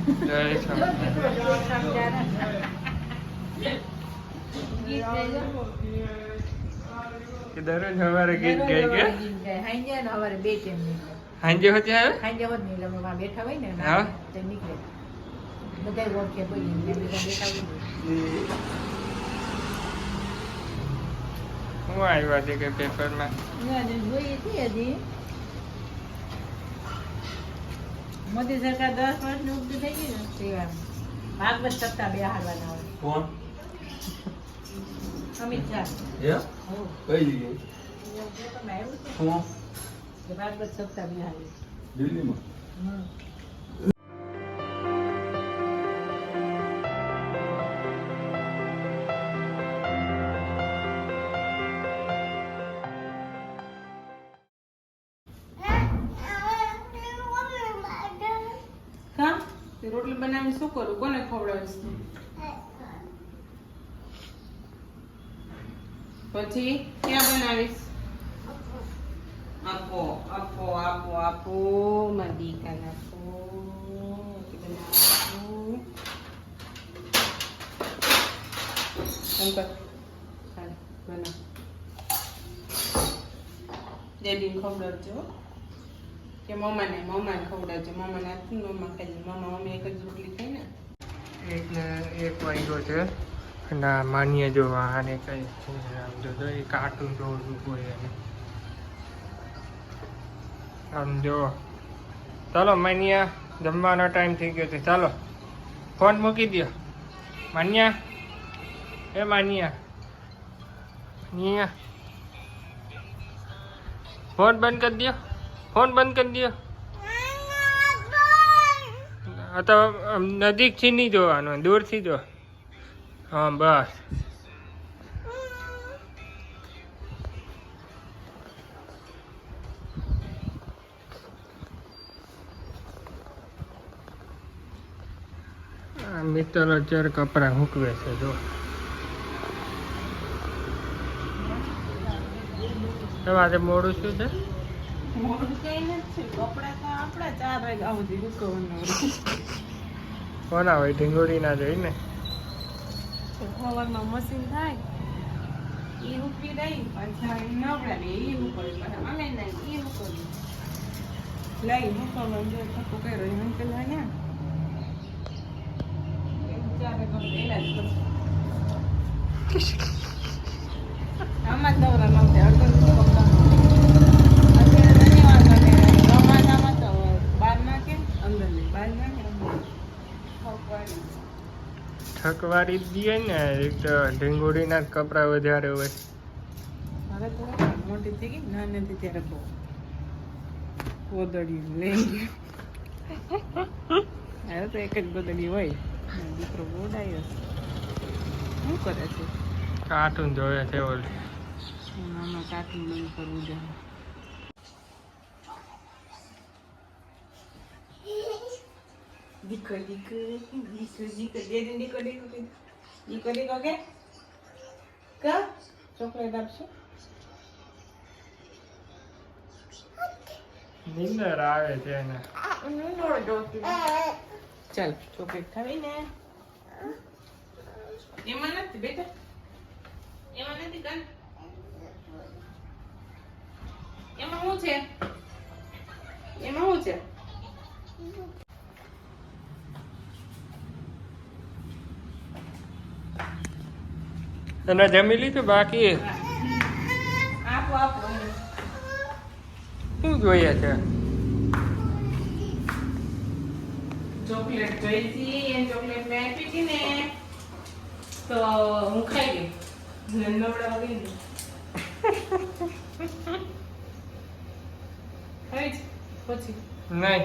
જય સ્વામિનારાયણ. કે દરરોજ સવારે ગીત ગાય કે હાંજે હોતી આવે હા હું આવ્યા છે કે પેપરમાં મોદી સરકાર 10 વર્ષની ઉપરી થઈ ગઈ ને સેવા ભાગવત સપ્તાહ બેહાડવાના હોય. કોણ અમિત શાહ એ હો કઈ જગ્યાએ પેપરમાં આવ્યું છે કોણ કે ભાગવત સપ્તાહ બેહાડે. દિલ્હીમાં કામ તે રોટલી બનાવીને શું કરું કોને ખવડાવીશ તું? પછી ક્યાં બનાવીશ? આપો આપો આપો આપો મારી દીકરાને આપો. રોટલી બનાવું. શંકર ચાલ બનાવ. ડેડીને ખવડાવજો હો. કે મમ્માને ખવડાવજો. મમ્માને આપું મમ્મા ખાઈ લે. મમ્મી એક જ રોટલી ખાઈ ને. એટલે એક વાગ્યો છે અને આ માનીએ જો આને કઈ આમ જો એ કાર્ટૂન જોવું હોય એને આમ જો ચાલો માન્યા જમવાનો ટાઈમ થઈ ગયો છે ચાલો ફોન મૂકી દો માન્યા એ માન્યા ફોન બંધ કરી દો ફોન બંધ કરી દો તો નજીકથી નહીં જોવાનું દૂરથી જો હા બસ મિત્ર અત્યારે કપડાં મૂકવે છે જો તમારે મોડું શું છે મોડું કઈ નથી. કપડા તો આપણા 4 વાગ્યા સુધી સુકવવાના કોના હોય ઢીંગોળી ના જોઈ ને સવારમાં મશીન થાય એ ઉપી રહી પાછા નવડાવે એ ઉપર પાછા અમે નહીં એ ઉપર લઈ મૂકવાનું જો થપ્પો કર્યો એમ પેલા ને આમાં જ દવરા નહોતે અડધો અત્યારે રમાડામાં તો બહાર નાખે અંદર નહીં બહાર નાખે થકવાડી દઈએ ને એક તો ઢીંગોળીના જ કપડાં વધારે હોય મારે તો મોટી થઈ ગઈ નાની હતી ત્યારે બહુ ગોદડી લઈ ગયું. હવે તો એક જ ગોદડી હોય. દીકરો બોડાયો શું કરે છે? કાર્ટૂન જોવે છે ઓલ આમાં કાર્ટૂન બંધ કરવું જોઈએ. દીકો દીકો દીકો દીકો દીકો દીકો દીકો કે કા ચોકલેટ આપશો? નિંદર આવે છે એને ચાલ ચોકલેટ ખાવી ને. એમાં નથી બેટા એમાં નથી કાન એમાં શું છે એમાં શું છે? એને જમી લીધું બાકી આપો આપો શું જોઈએ છે ચોકલેટ જોઈતી એ ચોકલેટ મેં આપી હતી ને તો હું ખાઈ ગઈ નવડા વગી ગઈ ખાઈ જ પછી નહીં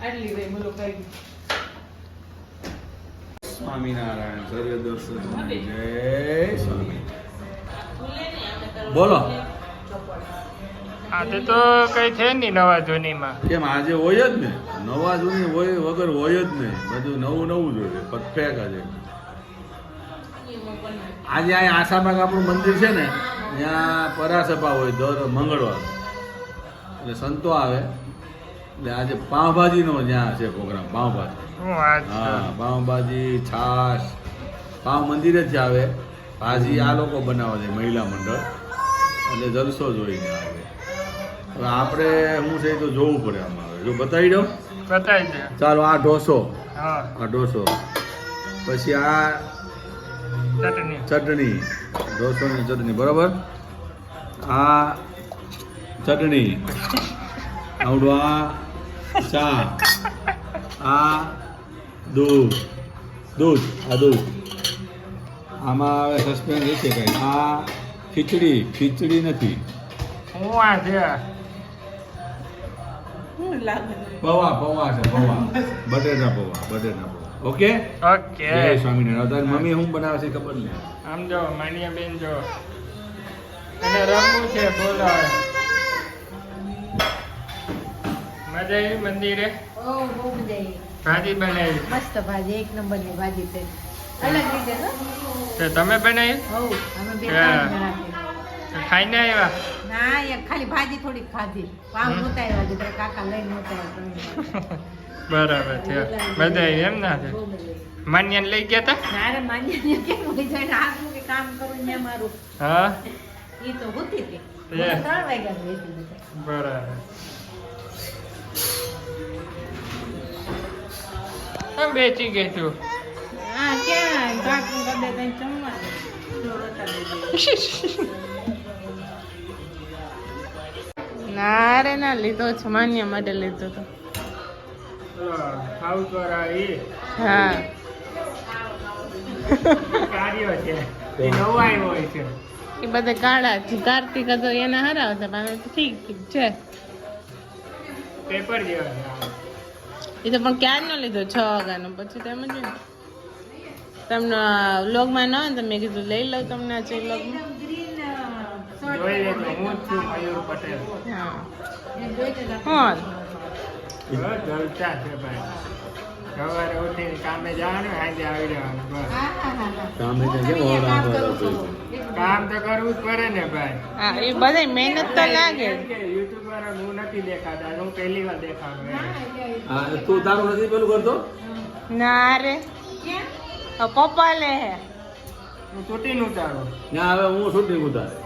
આટલી રહી બોલો ખાઈ ગઈ. સ્વામિનારાયણ સૂર્ય દર્શન જય સ્વામી ભૂલે નહીં અમે તો બોલો. આજે તો કઈ છે નહીં નવા જૂનીમાં કેમ આજે હોય જ ને નવા જૂની હોય વગર હોય જ નહીં બધું નવું નવું જોઈએ પરફેક્ટ આજે આજે અહીંયા આશાબાગ આપણું મંદિર છે ને ત્યાં પરાસભા હોય દર મંગળવાર એટલે સંતો આવે એટલે આજે પાવભાજીનો ત્યાં છે પ્રોગ્રામ, પાવભાજી. શું વાત છે? હા, પાવભાજી, છાશ, પાવ મંદિરે જ આવે, ભાજી આ લોકો બનાવે છે મહિલા મંડળ, એટલે જલસો જોઈને આવે. હવે આપણે શું છે એ તો જોવું પડે આમાં. હવે જો બતાવી દઉં, બતાવી દે. ચાલો આ ઢોસો, હા, આ ઢોસો, પછી આ ચટણી. ચટણી, ઢોસોની ચટણી, બરોબર. આ ચટણી, આવડું આ ચા, આ દૂધ, આ દૂધ, આમાં હવે સસ્પેન્સ એ છે કંઈ, આ ખીચડી નથી, શું આ છે? શું લાગે પૌવા છે, બટેટા પૌવા. Okay, okay. જય સ્વામિનારાયણ. તારી મમ્મી શું બનાવે છે ખબર નહીં. આમ જો માનિયા બેન જો અને રમવું છે, બોલો હવે. મજા આવી મંદિરે? ઓ બહુ મજા આવી. ભાજી બનાવી? મસ્ત ભાજી, એક નંબરની ભાજી થઈ. અલગ રીતે ને? તો તમે બનાવી? હઉ, અમે બે હા. ત્રણ જણા છે. તો ખાઈને આવ્યા? ના એક ખાલી ભાજી થોડીક ખાધી. પાવ નહોતા આવ્યા, બીજા કાકા લઈને નહોતા આવ્યા. બરાબર છે. મજા આવી એમ ના છે? બહુ મજા આવી. માન્યાને લઈ ગયા તા? ના રે માન્ય કેમ હોય જાય હાથનું કે કામ કરું ને મારું હા, એ તો હોતી હતી. એ. 3 વાગ્યા બેસી હતી. બરાબર. આમ બેચી ગઈ છું. હા ક્યાં કાકુ કદે કઈ જમવાનું જોરતા ના રે ના લીધો છે, માન્ય માટે લીધો તો. હાઉસ વાળા એ હા કાર્યો છે એ નવાઈ હોય છે. એ બધા કાળા છે. કાર્તિક હતો એના હરાવતા પણ ઠીક છે. પેપર જેવા છે. એ તો પણ ક્યારનો લીધો 6 વાગ્યાનો. પછી તેમ જ ને તમને વ્લોગમાં ન હોય ને તો મેં કીધું લઈ લઉં તમને આ છે વ્લોગમાં. જોઈ લેજો, હું જ છું મયુર પટેલ. હા કોણ બસ જલસા છે ભાઈ. સવારે ઉઠીને કામે જવાનું, સાંજે આવી જવાનું. બસ કામે તો કેમ ઓરડામાં રહેતું હોય. કામ તો કરવું જ પડે ને ભાઈ. હા એ બધા મહેનત તો લાગે. યુટ્યુબ વાળા હું નથી દેખાતા, હું પહેલી વાર દેખાડું એમ. હા, તું તારું નથી પેલું કરતો? ના રે પપ્પા લે હે. હું તૂટીને ઉતારું. ના, હવે હું શૂટિંગ ઉતારે.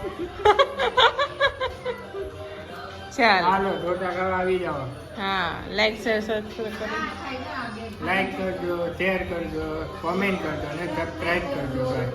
ચાલ હાલો ઢોટા ખાવા આવી જાઓ. હા લાઈક શેર સબસ્ક્રાઇબ કરો. લાઈક કરજો, શેર કરજો, કોમેન્ટ કરજો અને સબસ્ક્રાઈબ કરજો ભાઈ.